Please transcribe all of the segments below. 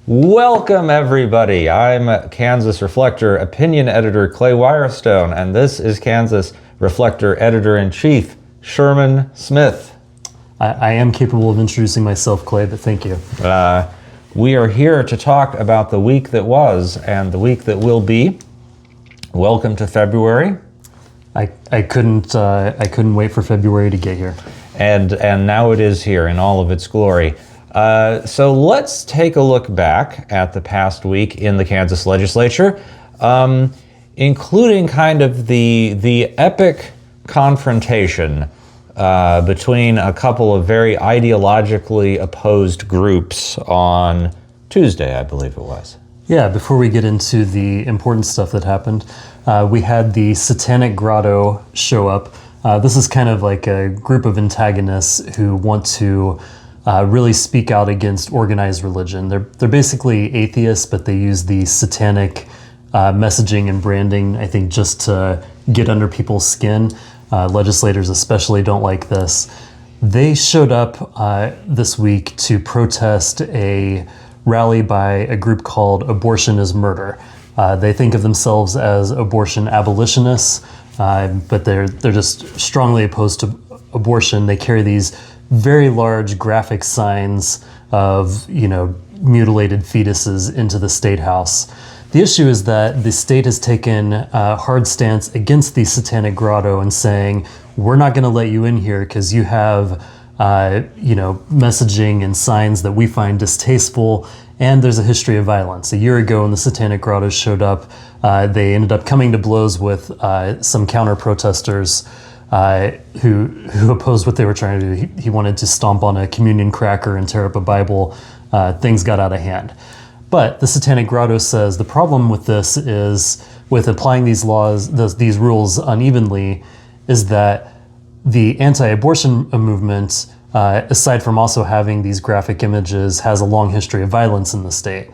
Welcome, everybody. I'm Kansas Reflector opinion editor Clay Wirestone, and this is Kansas Reflector editor-in-chief Sherman Smith. I am capable of introducing myself, Clay, but thank you. We are here to talk about the week that was and the week that will be. Welcome to February. I couldn't wait for February to get here. And now it is here in all of its glory. So let's take a look back at the past week in the Kansas legislature, including kind of the epic confrontation between a couple of very ideologically opposed groups on Tuesday, I believe it was. Yeah, before we get into the important stuff that happened, we had the Satanic Grotto show up. This is kind of like a group of antagonists who want to really speak out against organized religion. They're basically atheists, but they use the satanic messaging and branding, I think, just to get under people's skin. Legislators especially don't like this. They showed up this week to protest a rally by a group called Abortion is Murder. They think of themselves as abortion abolitionists, but they're just strongly opposed to abortion. They carry these very large graphic signs of, mutilated fetuses into the State House. The issue is that the state has taken a hard stance against the Satanic Grotto and saying, we're not going to let you in here because you have, messaging and signs that we find distasteful, and there's a history of violence. A year ago when the Satanic Grotto showed up, they ended up coming to blows with some counter-protesters who opposed what they were trying to do. He wanted to stomp on a communion cracker and tear up a Bible. Things got out of hand. But the Satanic Grotto says the problem with this is, with applying these laws, these rules unevenly, is that the anti-abortion movement, aside from also having these graphic images, has a long history of violence in the state.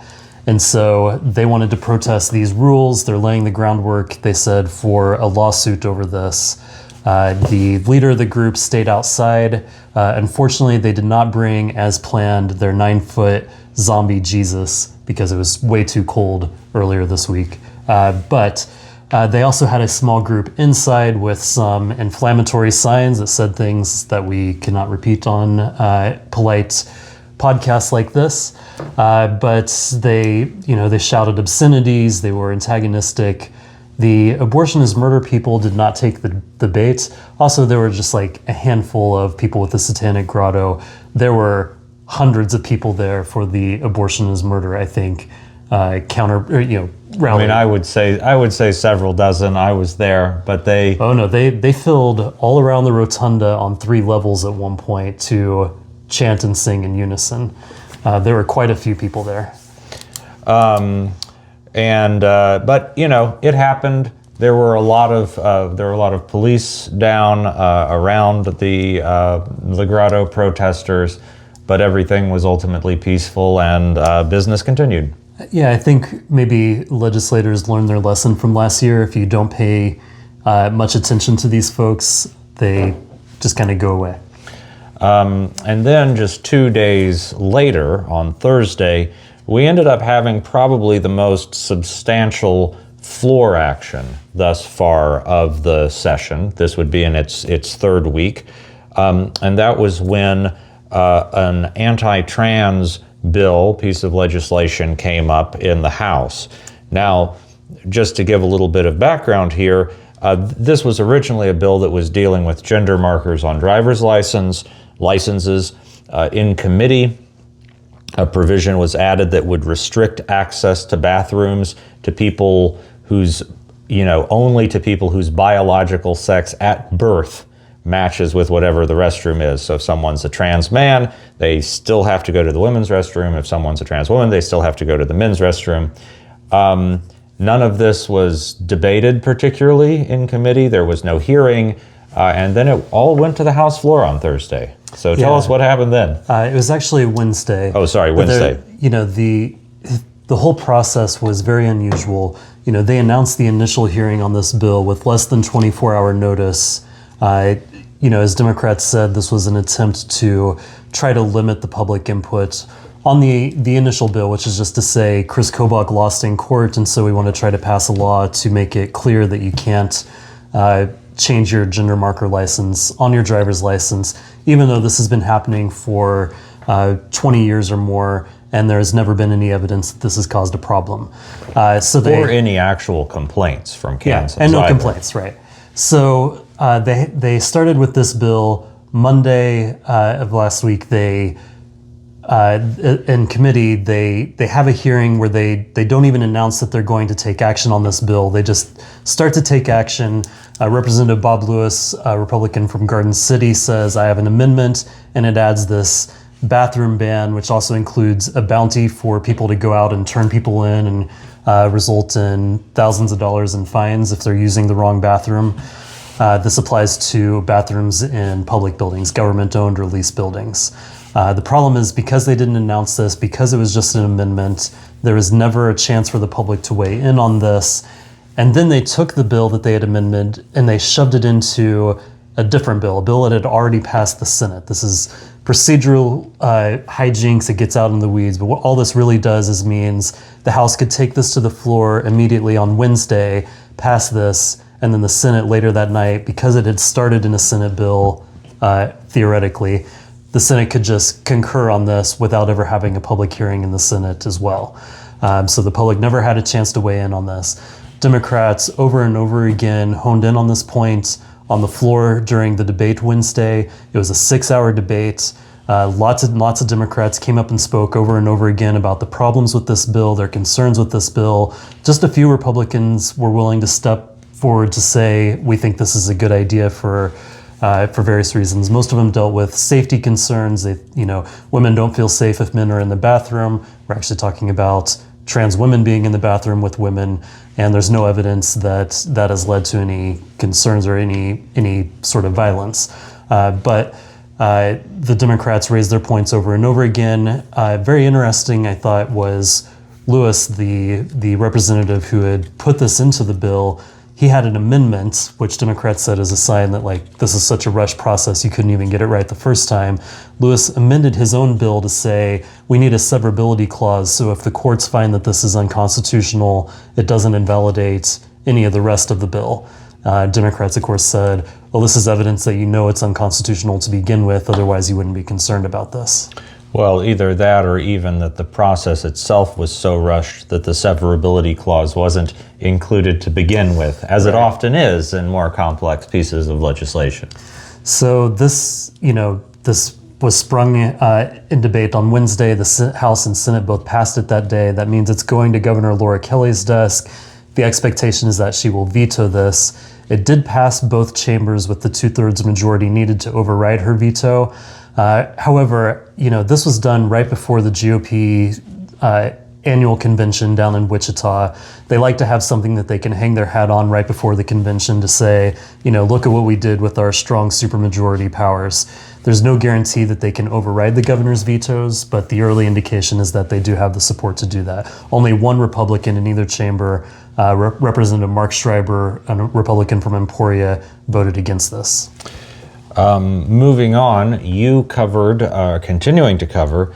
And so they wanted to protest these rules. They're laying the groundwork, they said, for a lawsuit over this. The leader of the group stayed outside. Unfortunately, they did not bring, as planned, their 9-foot zombie Jesus because it was way too cold earlier this week. But they also had a small group inside with some inflammatory signs that said things that we cannot repeat on polite podcasts like this. But they shouted obscenities. They were antagonistic. The Abortion is Murder people did not take the bait. Also, there were just like a handful of people with the Satanic Grotto. There were hundreds of people there for the Abortion is Murder, I think, rally. I mean, I would say several dozen. I was there, but they... Oh no, they filled all around the rotunda on 3 levels at one point to chant and sing in unison. There were quite a few people there. But it happened. There were a lot of police down around the Grotto protesters, but everything was ultimately peaceful and business continued. Yeah, I think maybe legislators learned their lesson from last year. If you don't pay much attention to these folks, they just kind of go away. And then just 2 days later, on Thursday, we ended up having probably the most substantial floor action thus far of the session. This would be in its third week. And that was when an anti-trans piece of legislation came up in the House. Now, just to give a little bit of background here, this was originally a bill that was dealing with gender markers on driver's licenses. In committee, a provision was added that would restrict access to bathrooms to people only to people whose biological sex at birth matches with whatever the restroom is. So if someone's a trans man, they still have to go to the women's restroom. If someone's a trans woman, they still have to go to the men's restroom. None of this was debated particularly in committee. There was no hearing. And then it all went to the House floor on Thursday. So tell us what happened then. It was actually Wednesday. Oh, sorry, Wednesday. The whole process was very unusual. They announced the initial hearing on this bill with less than 24-hour notice. As Democrats said, this was an attempt to try to limit the public input on the initial bill, which is just to say Chris Kobach lost in court, and so we want to try to pass a law to make it clear that you can't change your gender marker license on your driver's license, even though this has been happening for 20 years or more, and there has never been any evidence that this has caused a problem. Or any actual complaints from Kansas. Yeah, and no complaints, right. So they started with this bill Monday of last week. They in committee, they have a hearing where they don't even announce that they're going to take action on this bill. They just start to take action. Representative Bob Lewis, a Republican from Garden City, says, I have an amendment, and it adds this bathroom ban, which also includes a bounty for people to go out and turn people in and result in thousands of dollars in fines if they're using the wrong bathroom. This applies to bathrooms in public buildings, government-owned or leased buildings. The problem is, because they didn't announce this, because it was just an amendment, there was never a chance for the public to weigh in on this. And then they took the bill that they had amended and they shoved it into a different bill, a bill that had already passed the Senate. This is procedural hijinks. It gets out in the weeds, but what all this really does is means the House could take this to the floor immediately on Wednesday, pass this, and then the Senate later that night, because it had started in a Senate bill, theoretically, the Senate could just concur on this without ever having a public hearing in the Senate as well. So the public never had a chance to weigh in on this. Democrats over and over again honed in on this point on the floor during the debate Wednesday. It was a 6-hour debate. Lots of Democrats came up and spoke over and over again about the problems with this bill, their concerns with this bill. Just a few Republicans were willing to step forward to say, we think this is a good idea for various reasons. Most of them dealt with safety concerns. Women don't feel safe if men are in the bathroom. We're actually talking about trans women being in the bathroom with women, and there's no evidence that has led to any concerns or any sort of violence. But the Democrats raised their points over and over again. Very interesting, I thought, was Lewis, the representative who had put this into the bill. He had an amendment, which Democrats said is a sign that, like, this is such a rush process, you couldn't even get it right the first time. Lewis amended his own bill to say, we need a severability clause, so if the courts find that this is unconstitutional, it doesn't invalidate any of the rest of the bill. Democrats, of course, said, well, this is evidence that you know it's unconstitutional to begin with, otherwise you wouldn't be concerned about this. Well, either that or even that the process itself was so rushed that the severability clause wasn't included to begin with, as it often is in more complex pieces of legislation. So this was sprung in debate on Wednesday. The House and Senate both passed it that day. That means it's going to Governor Laura Kelly's desk. The expectation is that she will veto this. It did pass both chambers with the 2/3 majority needed to override her veto. However, this was done right before the GOP annual convention down in Wichita. They like to have something that they can hang their hat on right before the convention to say, look at what we did with our strong supermajority powers. There's no guarantee that they can override the governor's vetoes, but the early indication is that they do have the support to do that. Only one Republican in either chamber, Representative Mark Schreiber, a Republican from Emporia, voted against this. Moving on, you covered, continuing to cover,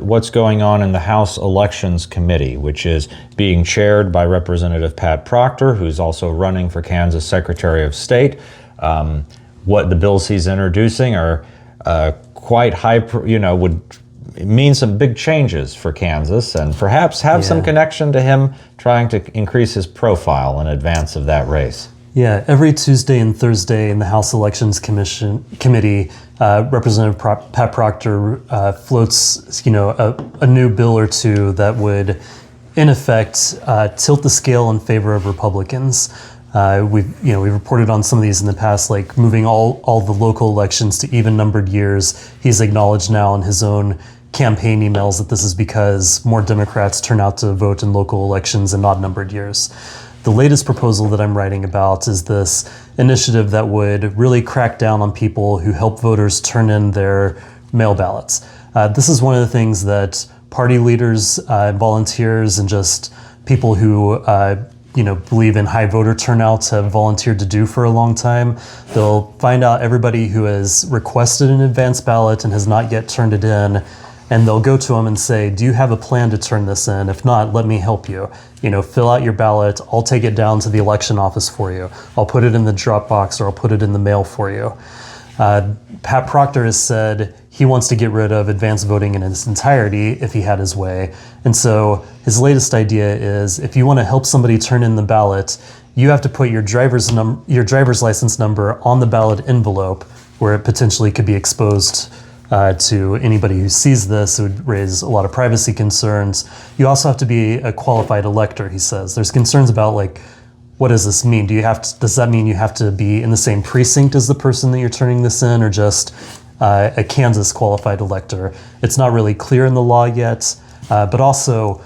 what's going on in the House Elections Committee, which is being chaired by Representative Pat Proctor, who's also running for Kansas Secretary of State. What the bills he's introducing are quite high, would mean some big changes for Kansas, and perhaps have some connection to him trying to increase his profile in advance of that race. Yeah, every Tuesday and Thursday in the House Elections Committee, Representative Pat Proctor floats, a new bill or two that would, in effect, tilt the scale in favor of Republicans. We've reported on some of these in the past, like moving all the local elections to even numbered years. He's acknowledged now in his own campaign emails that this is because more Democrats turn out to vote in local elections in odd numbered years. The latest proposal that I'm writing about is this initiative that would really crack down on people who help voters turn in their mail ballots. This is one of the things that party leaders, volunteers, and just people who believe in high voter turnouts have volunteered to do for a long time. They'll find out everybody who has requested an advance ballot and has not yet turned it in, and they'll go to them and say, do you have a plan to turn this in? If not, let me help you. Fill out your ballot. I'll take it down to the election office for you. I'll put it in the drop box, or I'll put it in the mail for you. Pat Proctor has said he wants to get rid of advanced voting in its entirety if he had his way. And so his latest idea is, if you want to help somebody turn in the ballot, you have to put your driver's license number on the ballot envelope, where it potentially could be exposed to anybody who sees this. It would raise a lot of privacy concerns. You also have to be a qualified elector, he says. There's concerns about, like, what does this mean? Does that mean you have to be in the same precinct as the person that you're turning this in, or just a Kansas qualified elector? It's not really clear in the law yet, but also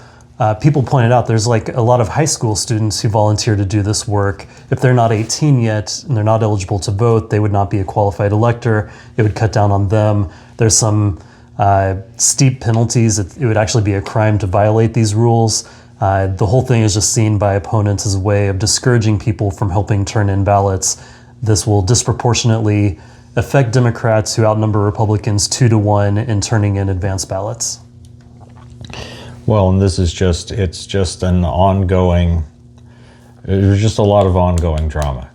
people pointed out there's like a lot of high school students who volunteer to do this work. If they're not 18 yet and they're not eligible to vote, they would not be a qualified elector. It would cut down on them. There's some steep penalties. It would actually be a crime to violate these rules. The whole thing is just seen by opponents as a way of discouraging people from helping turn in ballots. This will disproportionately affect Democrats who outnumber Republicans 2-1 in turning in advance ballots. Well, and there's just a lot of ongoing drama.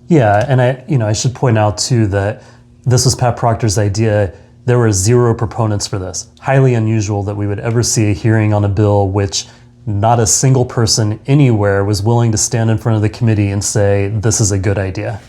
Yeah, and I should point out too that this was Pat Proctor's idea. There were 0 proponents for this. Highly unusual that we would ever see a hearing on a bill which not a single person anywhere was willing to stand in front of the committee and say, this is a good idea.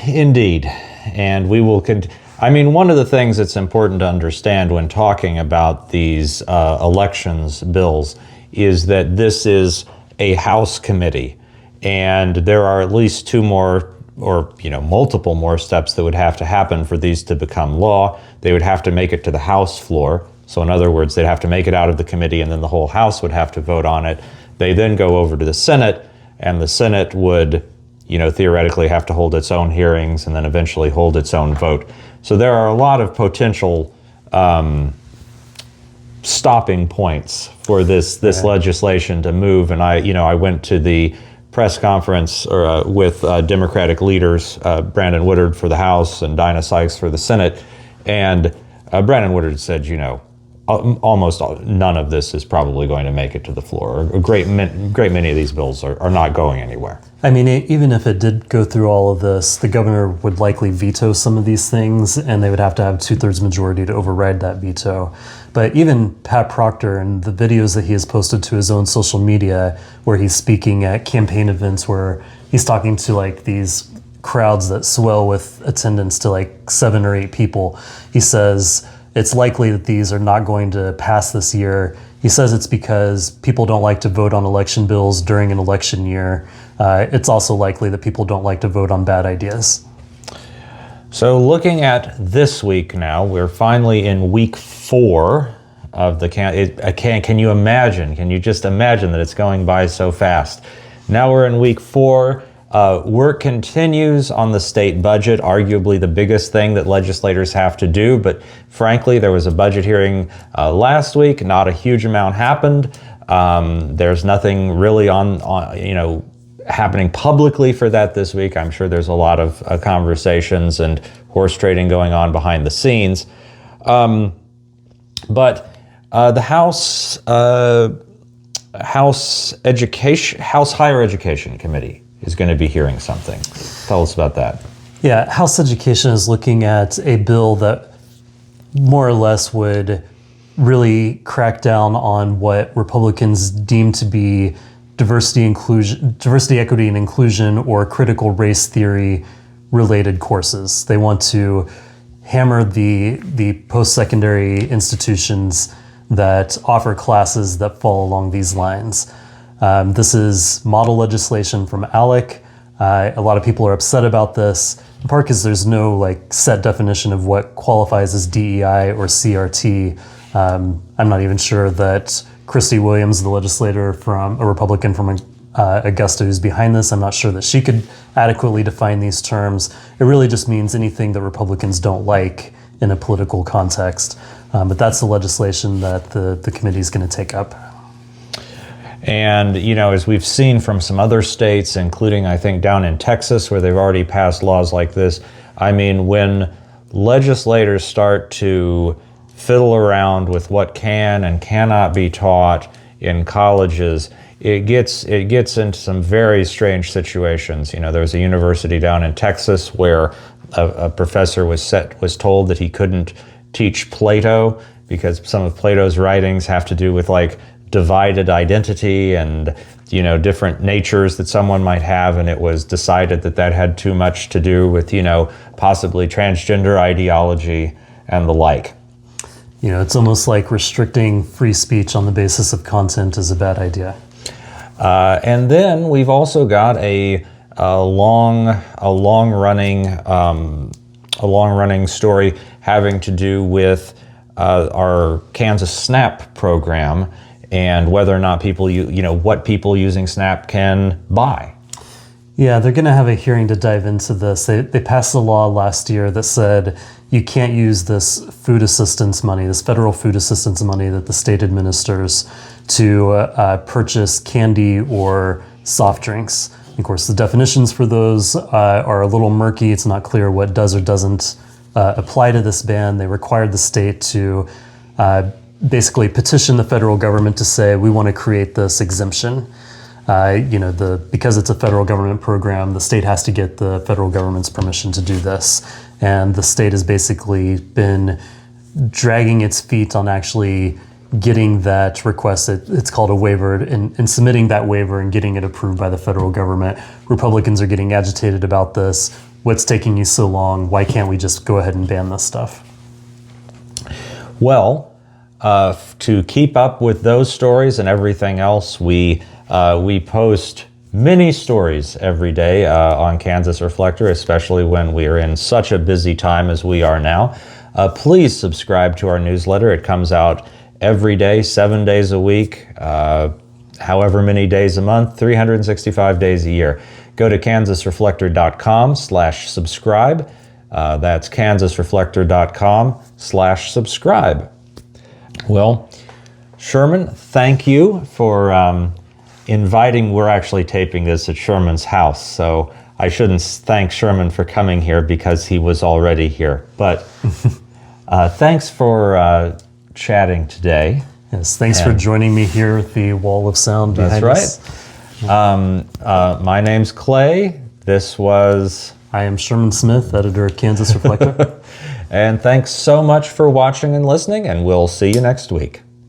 Indeed. And we will one of the things that's important to understand when talking about these elections bills is that this is a House committee, and there are at least 2 more or multiple more steps that would have to happen for these to become law. They would have to make it to the House floor. So in other words, they'd have to make it out of the committee, and then the whole House would have to vote on it. They then go over to the Senate, and the Senate would, theoretically have to hold its own hearings and then eventually hold its own vote. So there are a lot of potential stopping points for this legislation to move. And I went to the press conference with Democratic leaders, Brandon Woodard for the House and Dinah Sykes for the Senate, and Brandon Woodard said, almost none of this is probably going to make it to the floor. A great many of these bills are not going anywhere. Even if it did go through all of this, the governor would likely veto some of these things, and they would have to have 2/3 majority to override that veto. But even Pat Proctor and the videos that he has posted to his own social media, where he's speaking at campaign events, where he's talking to these crowds that swell with attendance to 7 or 8 people, he says it's likely that these are not going to pass this year. He says it's because people don't like to vote on election bills during an election year. It's also likely that people don't like to vote on bad ideas. So looking at this week now, we're finally in week 4 of the can you imagine? Can you just imagine that it's going by so fast? Now we're in week 4. Work continues on the state budget, arguably the biggest thing that legislators have to do. But frankly, there was a budget hearing last week. Not a huge amount happened. There's nothing really happening publicly for that this week. I'm sure there's a lot of conversations and horse trading going on behind the scenes. But the House Higher Education Committee is going to be hearing something. Tell us about that. Yeah, House Education is looking at a bill that more or less would really crack down on what Republicans deem to be diversity, equity, and inclusion, or critical race theory related courses. They want to hammer the post-secondary institutions that offer classes that fall along these lines. This is model legislation from ALEC. A lot of people are upset about this, in part because there's no set definition of what qualifies as DEI or CRT. I'm not even sure that Christy Williams, the legislator from a Republican from Augusta who's behind this, I'm not sure that she could adequately define these terms. It really just means anything that Republicans don't like in a political context. But that's the legislation that the committee is going to take up. And, as we've seen from some other states, including, I think, down in Texas, where they've already passed laws like this, when legislators start to fiddle around with what can and cannot be taught in colleges, it gets into some very strange situations. You know, there was a university down in Texas where a professor was told that he couldn't teach Plato because some of Plato's writings have to do with like divided identity and, you know, different natures that someone might have, and it was decided that that had too much to do with, you know, possibly transgender ideology and the like. You know, it's almost like restricting free speech on the basis of content is a bad idea. And then we've also got a long running story having to do with our Kansas SNAP program and whether or not people, what people using SNAP can buy. Yeah, they're going to have a hearing to dive into this. They passed a law last year that said you can't use this food assistance money, this federal food assistance money that the state administers to purchase candy or soft drinks. Of course, the definitions for those are a little murky. It's not clear what does or doesn't apply to this ban. They required the state to basically petition the federal government to say, we want to create this exemption. Because it's a federal government program, the state has to get the federal government's permission to do this. And the state has basically been dragging its feet on actually getting that request. It's called a waiver, and submitting that waiver and getting it approved by the federal government. Republicans are getting agitated about this. What's taking you so long? Why can't we just go ahead and ban this stuff? Well, to keep up with those stories and everything else, we post many stories every day on Kansas Reflector, especially when we are in such a busy time as we are now. Please subscribe to our newsletter. It comes out every day, 7 days a week, however many days a month, 365 days a year. Go to kansasreflector.com/subscribe. That's kansasreflector.com/subscribe. Well, Sherman, thank you for inviting. We're actually taping this at Sherman's house, so I shouldn't thank Sherman for coming here because he was already here. But thanks for chatting today. Yes, thanks for joining me here at the wall of sound behind us. That's right. My name's Clay. I am Sherman Smith, editor of Kansas Reflector. And thanks so much for watching and listening, and we'll see you next week.